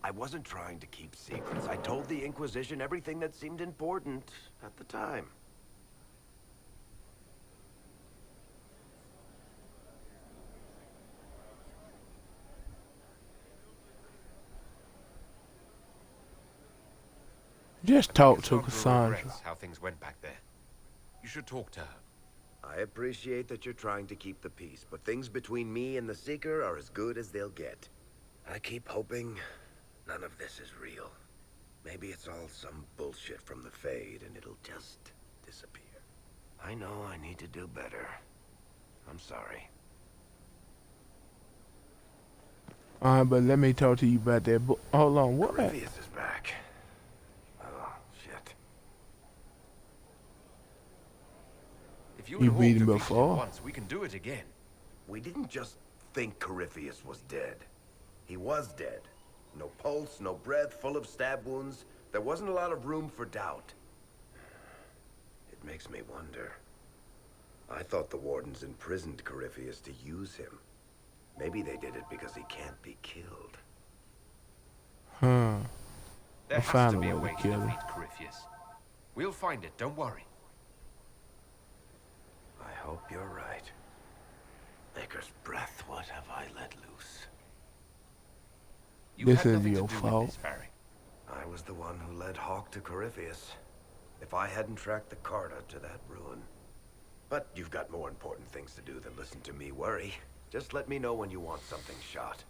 I wasn't trying to keep secrets. I told the Inquisition everything that seemed important at the time. Just talk to Cassandra Cassandra. regrets how things went back there. You should talk to her. I appreciate that you're trying to keep the peace, but things between me and the Seeker are as good as they'll get. I keep hoping none of this is real. Maybe it's all some bullshit from the Fade and it'll just disappear. I know I need to do better. I'm sorry. Alright, but let me talk to you about that book. Hold on, what? Corypheus is back. Oh, shit. If you You and beat Hawke him defeated before? once, we can do it again. We didn't just think Corypheus was dead. He was dead. No pulse, no breath, full of stab wounds. There wasn't a lot of room for doubt. It makes me wonder. I thought the Wardens imprisoned Corypheus to use him. Maybe they did it because he can't be killed. Huh. There I'll has find to a be way a to way to kill him. defeat Corypheus. We'll find it, don't worry. I hope you're right. Maker's breath, what have I let loose? You This had is nothing your to do fault. with this, Barry. I was the one who led Hawk to Corypheus. If I hadn't tracked the Carta to that ruin. But you've got more important things to do than listen to me worry. Just let me know when you want something shot.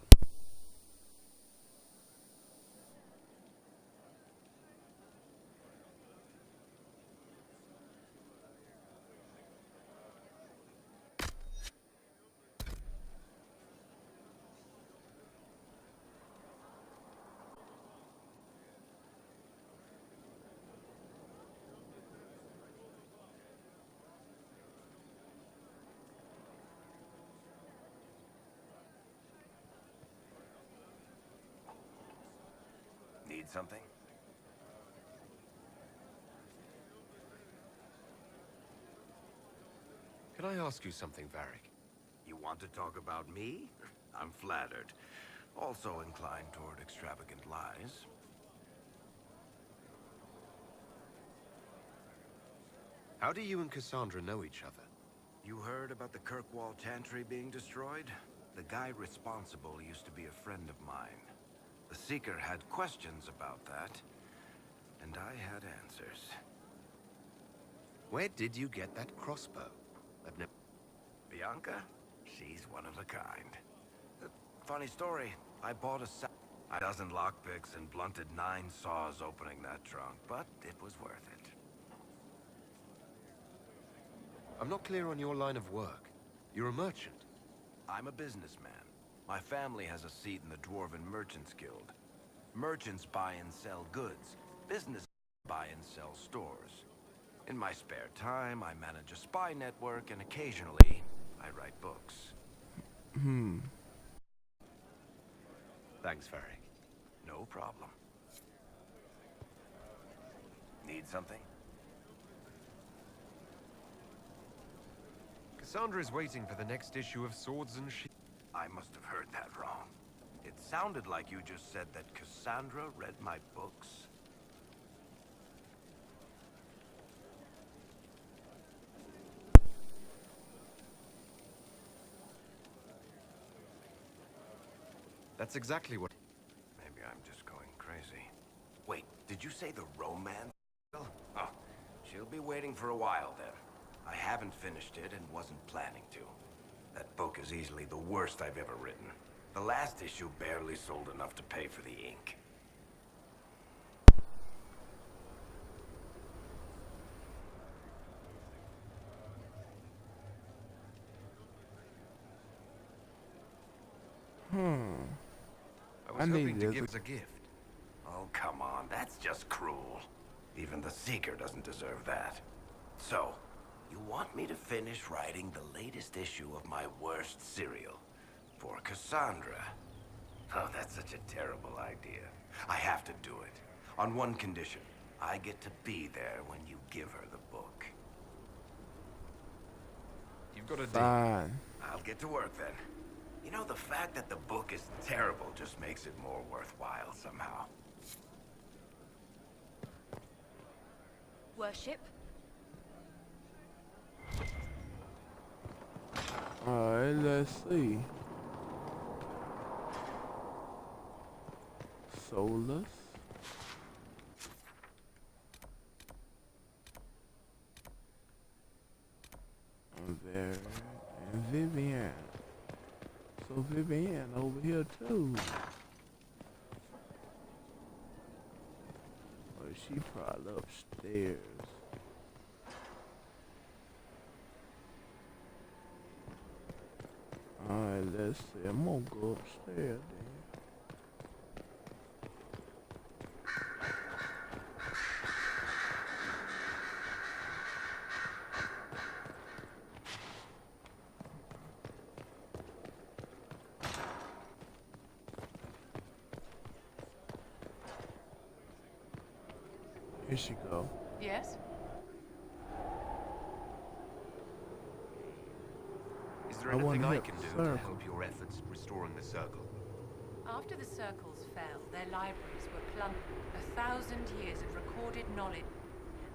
Need something? Can I ask you something, Varric? You want to talk about me? I'm flattered. Also inclined toward extravagant lies. How do you and Cassandra know each other? You heard about the Kirkwall Chantry being destroyed? The guy responsible used to be a friend of mine. The Seeker had questions about that, and I had answers. Where did you get that crossbow? I've never... Bianca? She's one of a kind. Funny story. I bought a dozen lockpicks and blunted 9 saws opening that trunk, but it was worth it. I'm not clear on your line of work. You're a merchant. I'm a businessman. My family has a seat in the Dwarven Merchants Guild. Merchants buy and sell goods. Businesses buy and sell stores. In my spare time, I manage a spy network, and occasionally, I write books. Thanks, Varric. No problem. Need something? Cassandra is waiting for the next issue of Swords and Shields. I must have heard that wrong. It sounded like you just said that Cassandra read my books. That's exactly what... Maybe I'm just going crazy. Wait, did you say the romance? Oh, she'll be waiting for a while then. I haven't finished it and wasn't planning to. That book is easily the worst I've ever written. The last issue barely sold enough to pay for the ink. I was hoping to give as a gift. Oh, come on. That's just cruel. Even the Seeker doesn't deserve that. So, you want me to finish writing the latest issue of my worst serial for Cassandra? Oh, that's such a terrible idea. I have to do it. On one condition. I get to be there when you give her the book. You've got a deal. Fine. I'll get to work then. You know, the fact that the book is terrible just makes it more worthwhile somehow. Worship? Alright, let's see. Solus. And there, and Vivian. So Vivian over here too. Oh, she probably upstairs. Alright, let's see. I'm gonna go upstairs then. Here she go. Yes? Is there I wanna anything I hit can the do to circle. help your efforts restoring the circle? After the circles fell, their libraries were plundered. 1,000 years of recorded knowledge.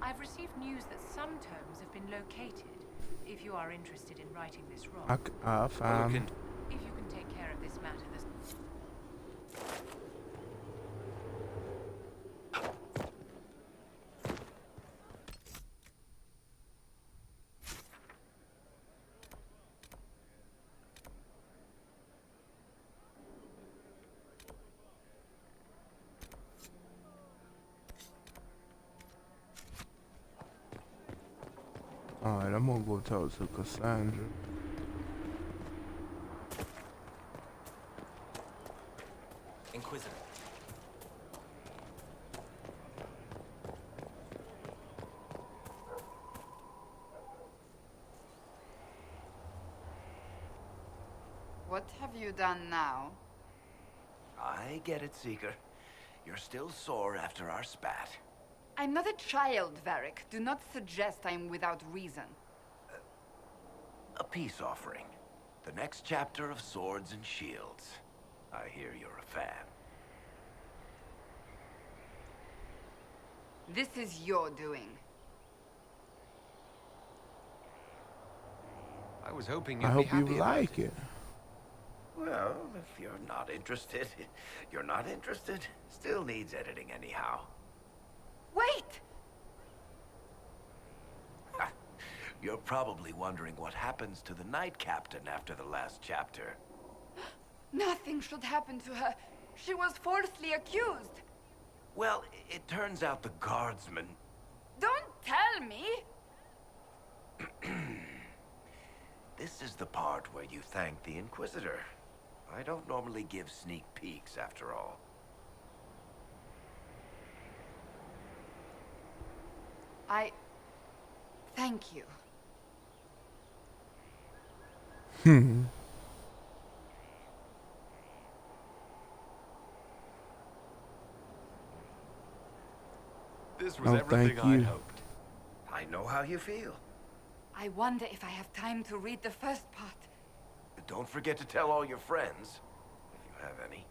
I've received news that some tomes have been located. If you are interested in righting this wrong, I'll find. if you can take care of this matter, this... Alright, I'm gonna go talk to Cassandra. Inquisitor. What have you done now? I get it, Seeker. You're still sore after our spat. I'm not a child, Varric. Do not suggest I'm without reason. A peace offering. The next chapter of Swords and Shields. I hear you're a fan. This is your doing. I was hoping I you'd be hope you happy about like it. Well, if you're not interested, you're not interested. Still needs editing anyhow. Wait! You're probably wondering what happens to the Knight Captain after the last chapter. Nothing should happen to her. She was falsely accused. Well, it turns out the guardsman... Don't tell me! This is the part where you thank the Inquisitor. I don't normally give sneak peeks, after all. Thank you. This was Oh, everything thank I'd you. hoped. I know how you feel. I wonder if I have time to read the first part. But don't forget to tell all your friends, if you have any.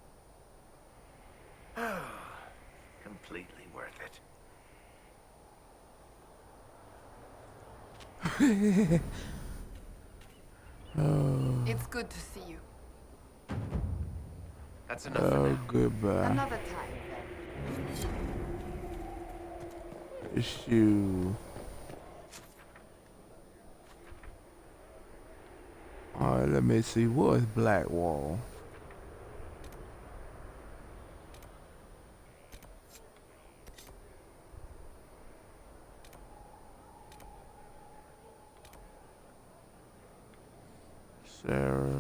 Completely worth it. It's good to see you. That's enough for now. Goodbye. Another time. Issue. Alright, let me see. What is Blackwall? Sarah.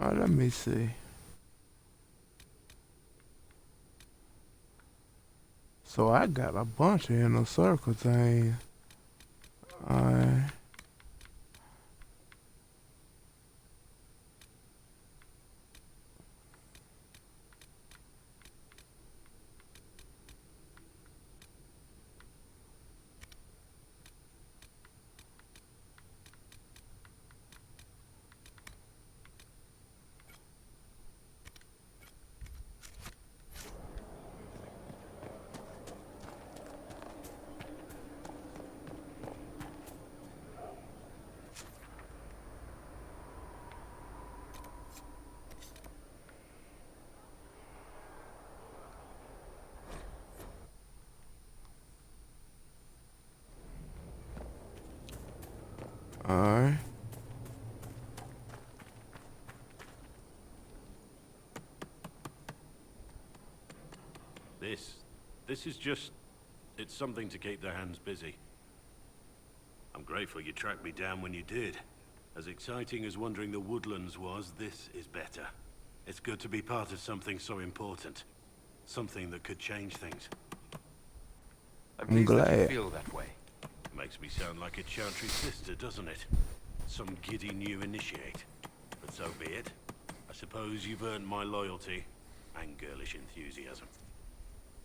Let me see. So I got a bunch of inner circle things. Alright. Alright. This is just... it's something to keep their hands busy. I'm grateful you tracked me down when you did. As exciting as wandering the woodlands was, this is better. It's good to be part of something so important. Something that could change things. I'm pleased that you glad. feel that way. Makes me sound like a Chantry sister, doesn't it? Some giddy new initiate. But so be it. I suppose you've earned my loyalty and girlish enthusiasm.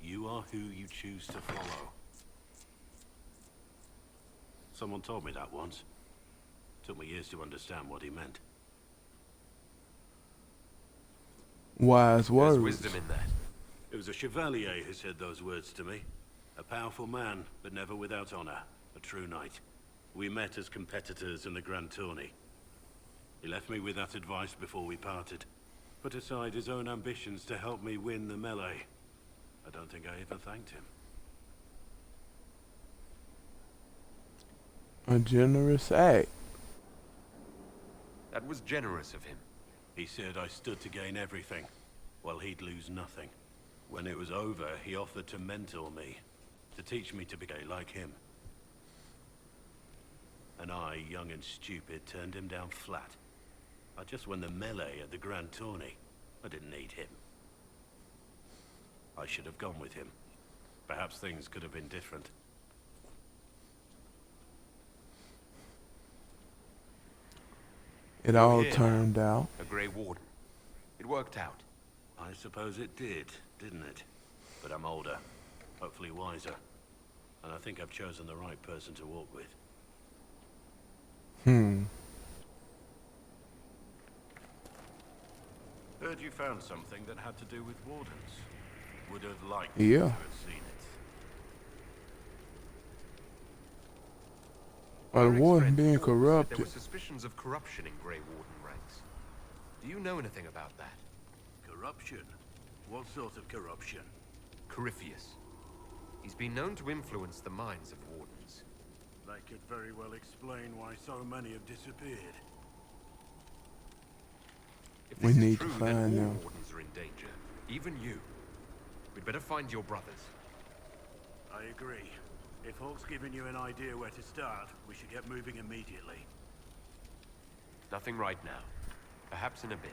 You are who you choose to follow. Someone told me that once. Took me years to understand what he meant. Wise words. There's wisdom in that. It was a chevalier who said those words to me. A powerful man, but never without honor. A true knight. We met as competitors in the Grand Tourney. He left me with that advice before we parted. Put aside his own ambitions to help me win the melee. I don't think I ever thanked him. A generous act. That was generous of him. He said I stood to gain everything, while he'd lose nothing. When it was over, he offered to mentor me, to teach me to be gay like him. And I, young and stupid, turned him down flat. I just won the melee at the Grand Tourney. I didn't need him. I should have gone with him. Perhaps things could have been different. It all turned out. A Grey Warden. It worked out. I suppose it did, didn't it? But I'm older, hopefully wiser. And I think I've chosen the right person to walk with. Heard you found something that had to do with wardens. Would have liked to have seen it. Well, the warden being There corrupted. were suspicions of corruption in Grey Warden ranks. Do you know anything about that? Corruption? What sort of corruption? Corypheus. He's been known to influence the minds of wardens. That could very well explain why so many have disappeared. If We this is need to true, find then all them. wardens are in danger. Even you. We'd better find your brothers. I agree. If Hawk's given you an idea where to start, we should get moving immediately. Nothing right now. Perhaps in a bit.